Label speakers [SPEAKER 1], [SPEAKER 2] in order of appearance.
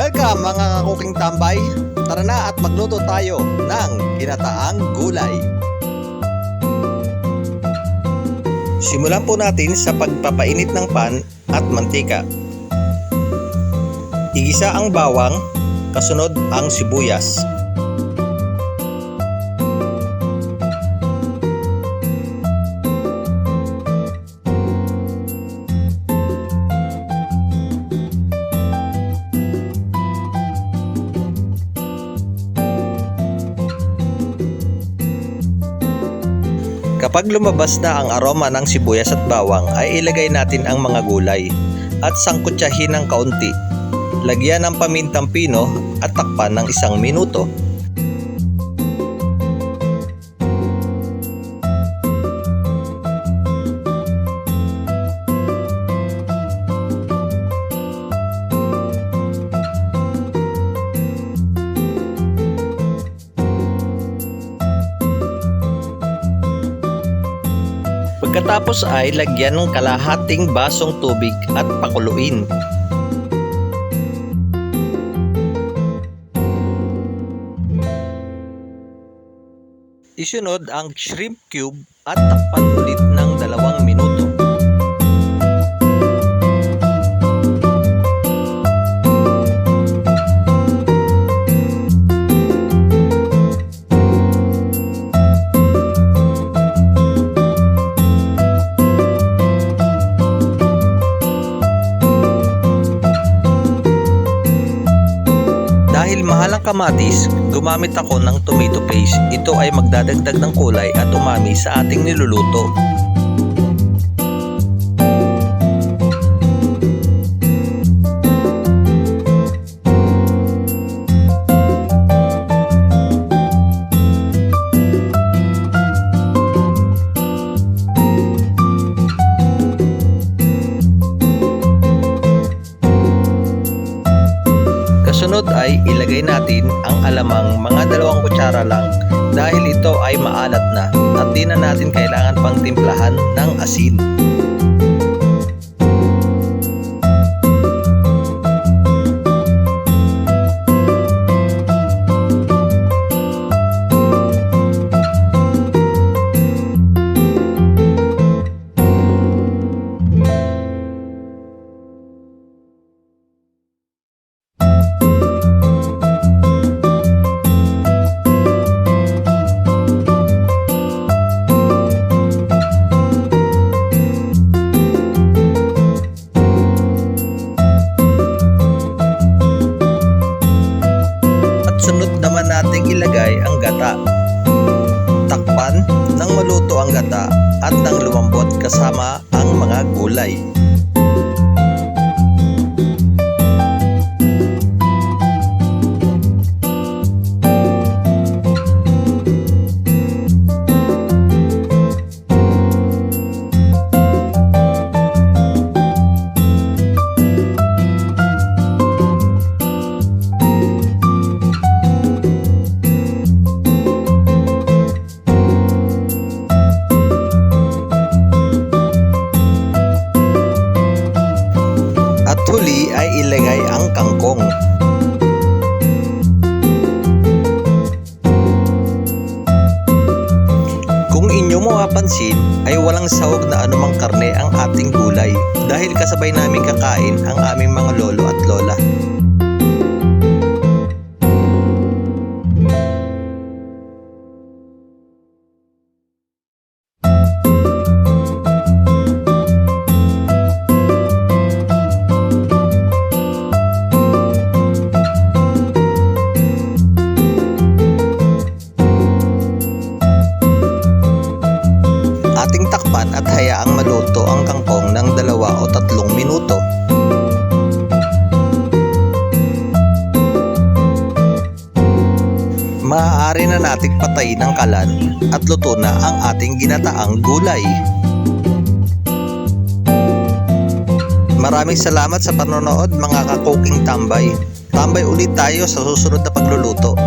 [SPEAKER 1] Welcome mga kakuking tambay. Tara na at magluto tayo ng ginataang gulay. Simulan po natin sa pagpapainit ng pan at mantika. Igisa ang bawang, kasunod ang sibuyas. Kapag lumabas na ang aroma ng sibuyas at bawang ay ilagay natin ang mga gulay at sangkutsahin ng kaunti. Lagyan ng pamintang pino at takpan ng 1 minuto. Pagkatapos ay lagyan ng kalahating basong tubig at pakuluin. Isunod ang shrimp cube at takpan ulit ng 2 minuto. Dahil mahal ang kamatis, gumamit ako ng tomato paste. Ito ay magdadagdag ng kulay at umami sa ating niluluto. Kasunod ay ilagay natin ang alamang mga 2 kutsara lang dahil ito ay maalat na at di na natin kailangan pang timplahan ng asin. Sunod naman nating ilagay ang gata. Takpan nang maluto ang gata at nang lumambot kasama ang mga gulay. At huli ay ilagay ang kangkong. Kung inyo mapapansin ay walang sahog na anumang karne ang ating gulay dahil kasabay namin kakain ang aming mga lolo at lola. Ating takpan at hayaang maluto ang kangkong ng 2 o 3 minuto. Maaari na nating patayin ang kalan at luto na ang ating ginataang gulay. Maraming salamat sa panonood mga kakuking tambay. Tambay ulit tayo sa susunod na pagluluto.